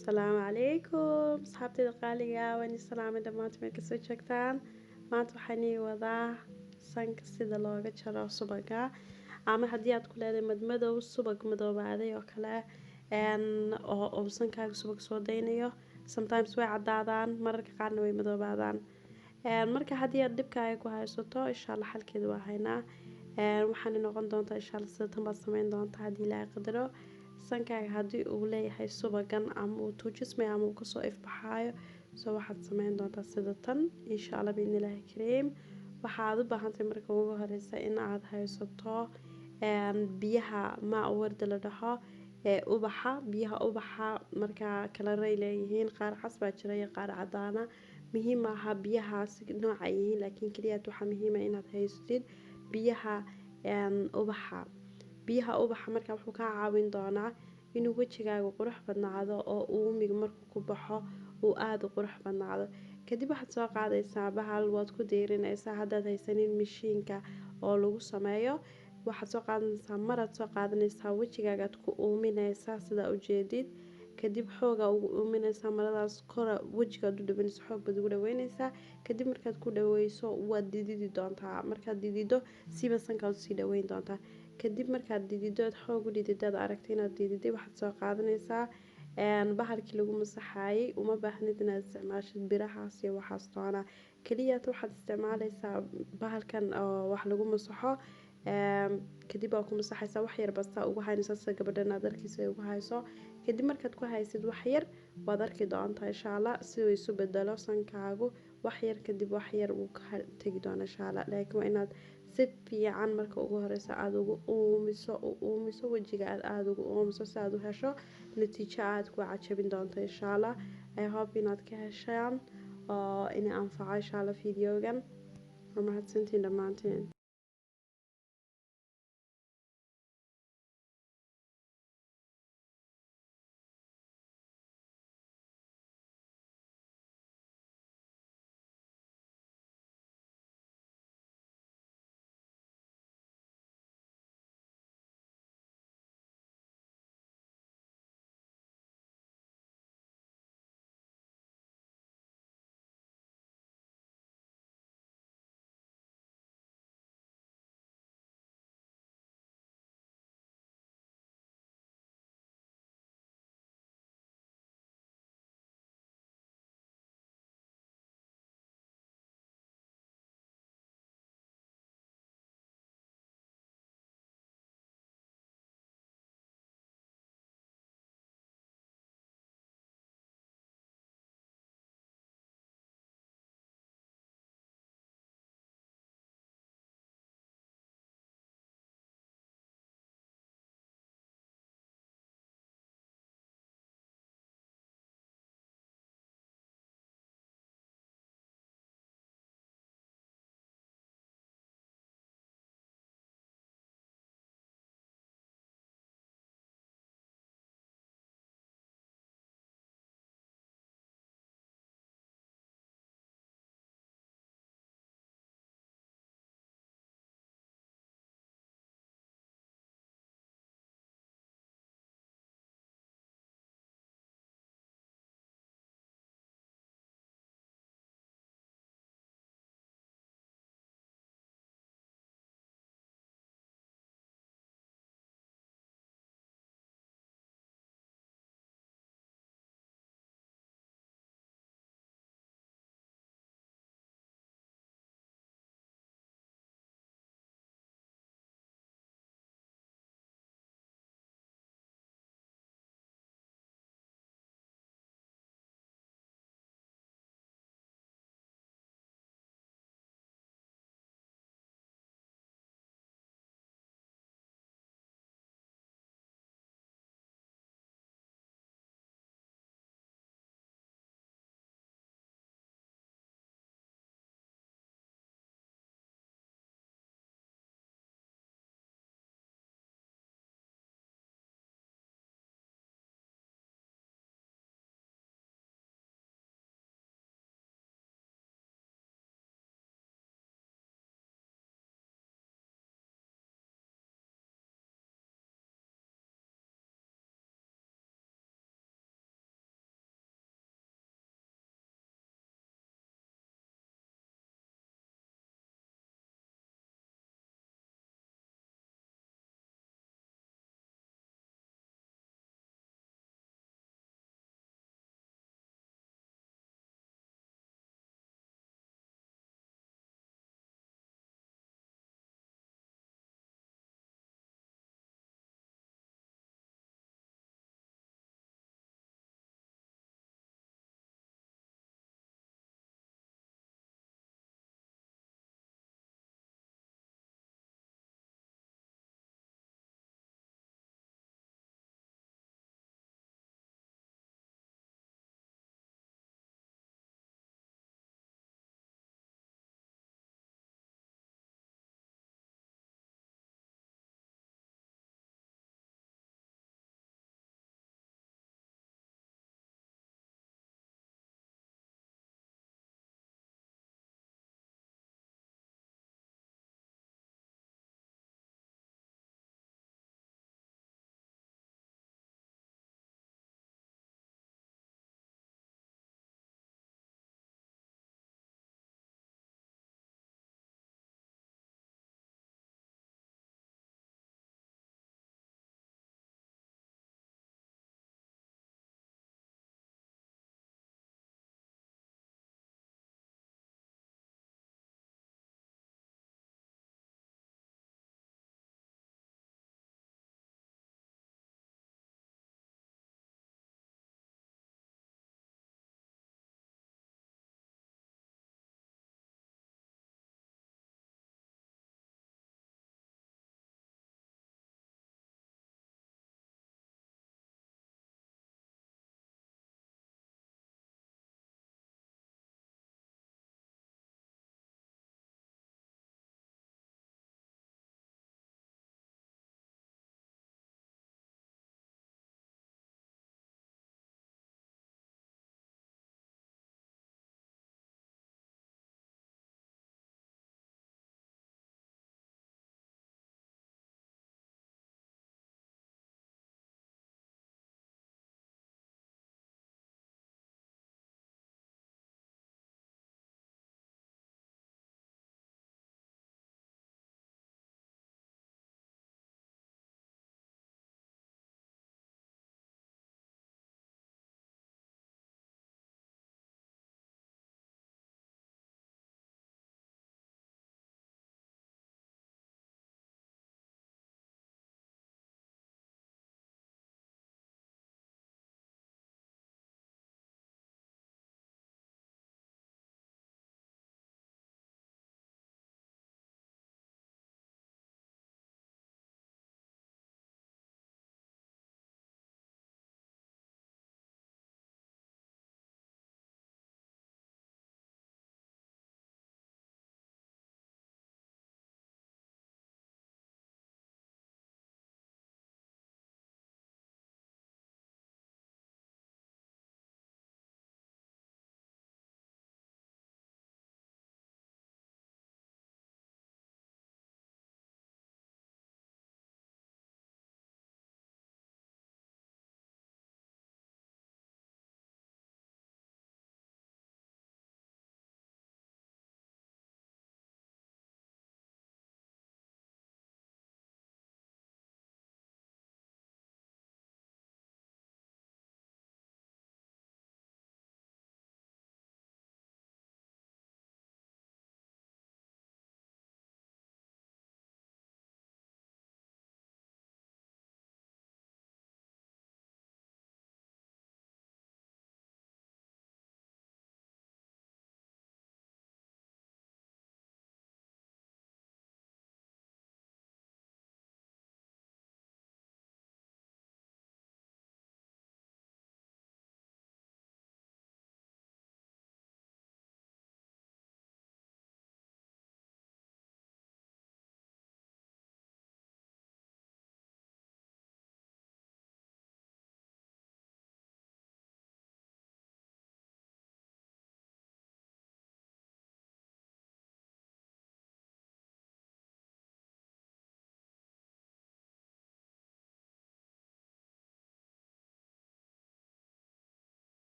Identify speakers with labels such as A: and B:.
A: السلام عليكم صحابتي الغالية واني سلامة دمانت meel kasoo joogtaan maanta waxaan ii wadaa sanka sida looga jaro subaga ama haddii aad ku leedahay madmadow subag madoobaaday oo kale oo sankaaga subag soo daynayo sometimes way cadaadaan mararka qaarna way madoobaadaan marka haddii aad dhibkaaga ku haysato insha Allah xalkeeda waa haynaa waxaan noqon doontaa insha Allah sida tan baad samayn doontaa haddii Ilaahay qadaro sankaaga haddii uu leeyahay subagan ama uu tuujismay ama uu kasoo ifbaxaayo soo waxaad samayn doontaa sida tan insha Allah biidnillaahi kariim waxaad u baahantahay marka ugu horeysa in aad haysato biyaha maa warda la dhaho biyaha ubaxa marka kala ray leeyihiin qaar cas baa jira iyo qaar cadaana muhiim aha biyahaas nooca yihiin laakiin kaliya waxa muhiim ah inaad haysatid biyaha ubaxa marka wuxuu ka caawin doonaa inuu wajigaaga qurux badnaado oo uumiga markuu ku baxo uu aad u qurux badnaado kadib waxaad soo qaadaysaa bahal waad ku diirinaysaa haddaad haysanin mishiinka oo lagu sameeyo waxaad soo qaadanaysaa maraad soo qaadanaysaa wajigaagaad ku uuminaysaa sida ujeedid kadib xooga ugu uuminaysaa maradaas kora wajigaad u dhawanayso xoog baad ugu dhaweynaysaa kadib markaad ku dhaweyso waad dididi doontaa markaad didido siba sankaad usii dhaweyn doontaa kadib markaad dididood xoog u dididaad aragtay inaad dididay waxaad soo qaadanaysaa bahalkii lagu masaxaayay uma baahnid inaad isticmaashid birahaas iyo waxaas toona kaliya waxaad isticmaalaysaa bahalkan oo wax lagu masaxo kadib aad ku masaxaysaa wax yar basta ugu haynaysaa sida gabadhan aad arkaysa ugu hayso kadib markaad ku haysid wax yar waad arki doontaa insha Allah si uu isu bedelo sankaagu wax yar kadib wax yar uu ka tagi doona insha Allah laakiin waa inaad si fiican marka ugu horeysa aad ugu uumiso wajiga aad ugu uumiso si aad u hesho natiijo aad ku cajabin doonto insha Allah I hope inaad ka heshaan oo in anfaco insha Allah videogan waa mahadsantiin dhamaantiin